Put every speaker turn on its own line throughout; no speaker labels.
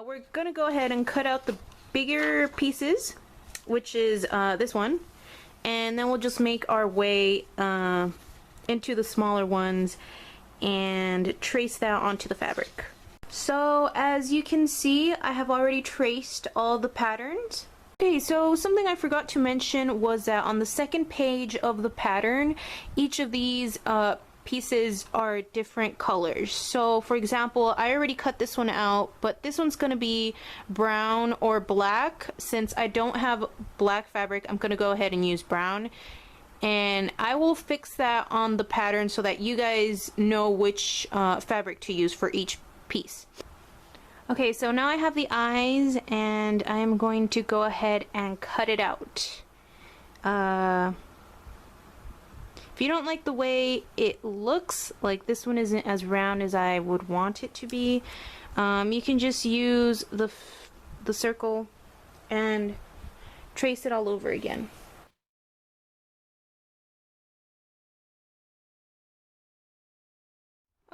We're gonna go ahead and cut out the bigger pieces, which is this one, and then we'll just make our way into the smaller ones and trace that onto the fabric. So as you can see, I have already traced all the patterns. Okay, so something I forgot to mention was that on the second page of the pattern, each of these pieces are different colors. So for example, I already cut this one out, but this one's gonna be brown or black. Since I don't have black fabric, I'm gonna go ahead and use brown. And I will fix that on the pattern so that you guys know which fabric to use for each piece. Okay, so now I have the eyes and I'm going to go ahead and cut it out. If you don't like the way it looks, like this one isn't as round as I would want it to be, you can just use the circle and trace it all over again.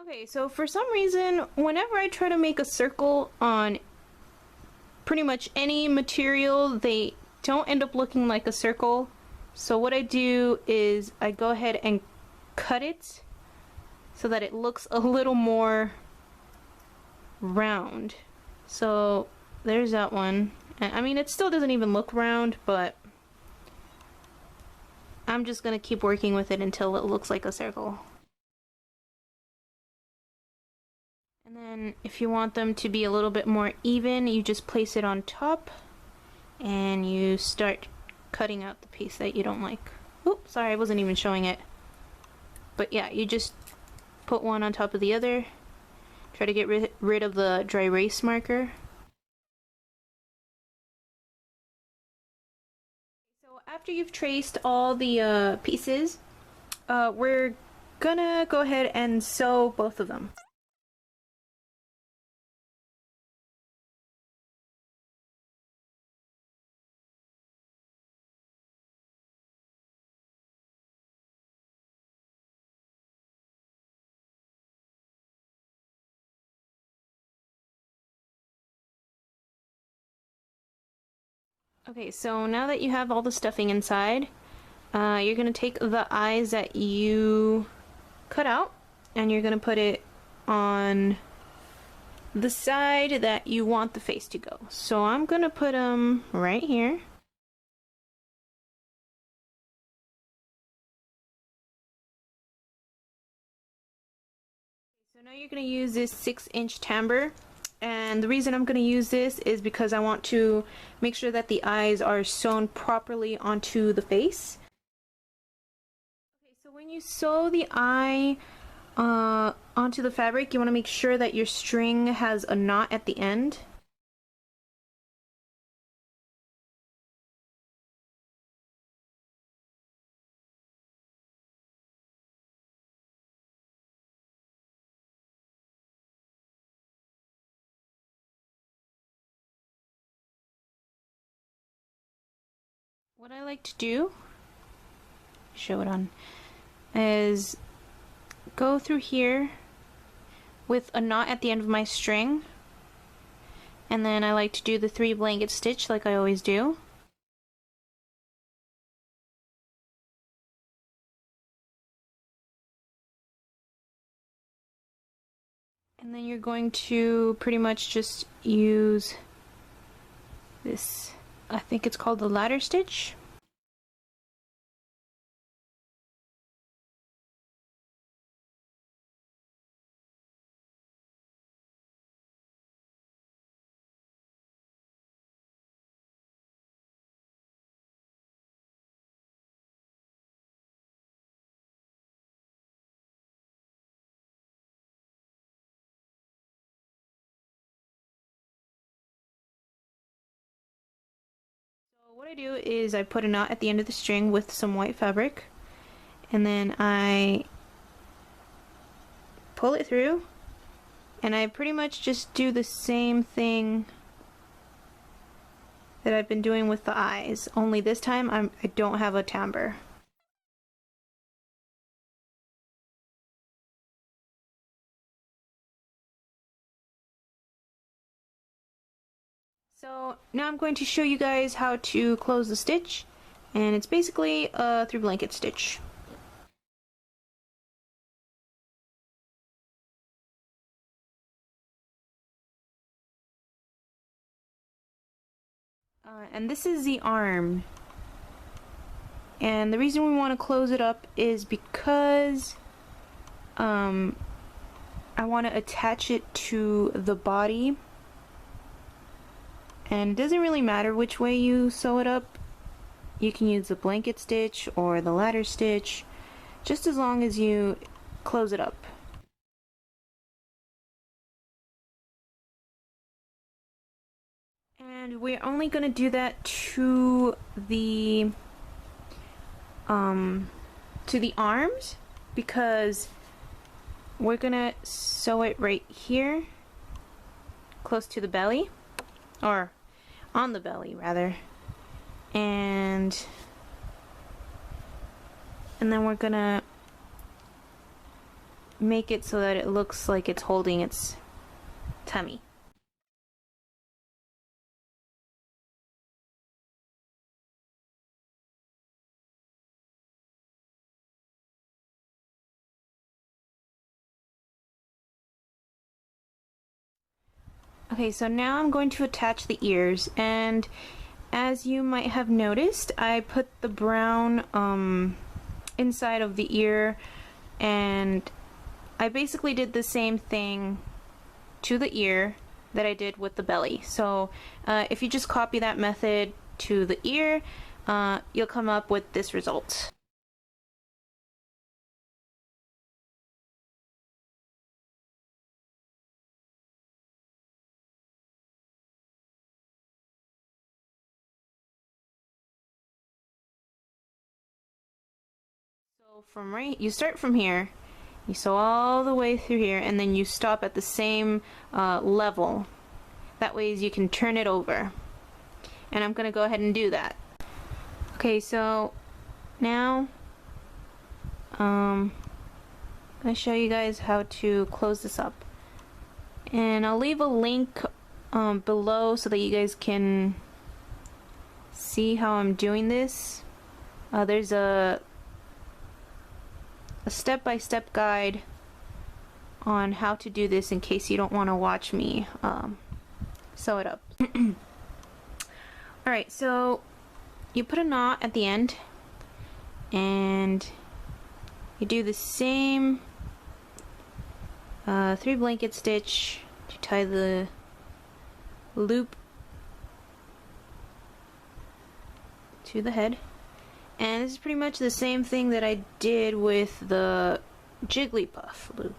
Okay, so for some reason, whenever I try to make a circle on pretty much any material, they don't end up looking like a circle. So what I do is I go ahead and cut it so that it looks a little more round. So there's that one. And I mean, it still doesn't even look round, but I'm just gonna keep working with it until it looks like a circle. And then if you want them to be a little bit more even, you just place it on top and you start cutting out the piece that you don't like. Oops, sorry, I wasn't even showing it. But yeah, you just put one on top of the other. Try to get rid of the dry erase marker. So after you've traced all the pieces, we're gonna go ahead and sew both of them. Okay, so now that you have all the stuffing inside, you're going to take the eyes that you cut out and you're going to put it on the side that you want the face to go. So I'm going to put them right here. So now you're going to use this 6-inch tambour. And the reason I'm going to use this is because I want to make sure that the eyes are sewn properly onto the face. Okay, so when you sew the eye onto the fabric, you want to make sure that your string has a knot at the end. What I like to do, show it on, is go through here with a knot at the end of my string, and then I like to do the 3 blanket stitch like I always do. And then you're going to pretty much just use this, I think it's called the ladder stitch. What I do is I put a knot at the end of the string with some white fabric, and then I pull it through, and I pretty much just do the same thing that I've been doing with the eyes, only this time I don't have a tambour. So now I'm going to show you guys how to close the stitch, and it's basically a 3-blanket stitch. And this is the arm. And the reason we want to close it up is because I want to attach it to the body. And it doesn't really matter which way you sew it up. You can use the blanket stitch or the ladder stitch, just as long as you close it up. And we're only going to do that to the arms, because we're gonna sew it right here, close to the belly, or on the belly rather, and then we're gonna make it so that it looks like it's holding its tummy. Okay, so now I'm going to attach the ears, and as you might have noticed, I put the brown inside of the ear, and I basically did the same thing to the ear that I did with the belly. So if you just copy that method to the ear, you'll come up with this result. So you start from here, you sew all the way through here, and then you stop at the same level. That way you can turn it over. And I'm gonna go ahead and do that. Okay, so now I'm gonna show you guys how to close this up. And I'll leave a link below so that you guys can see how I'm doing this. There's a step-by-step guide on how to do this in case you don't want to watch me sew it up. Alright, so you put a knot at the end, and you do the same 3-blanket stitch to tie the loop to the head. And this is pretty much the same thing that I did with the Jigglypuff loop.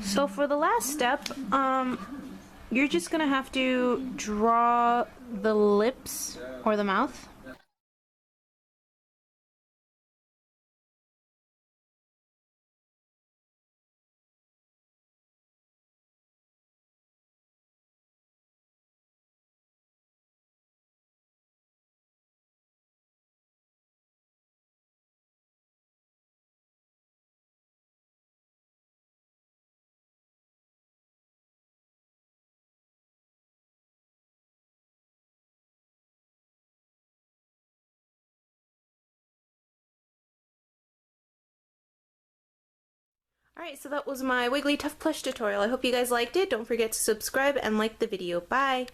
So for the last step, you're just gonna have to draw the lips or the mouth. Alright, so that was my Wigglytuff plush tutorial. I hope you guys liked it. Don't forget to subscribe and like the video. Bye!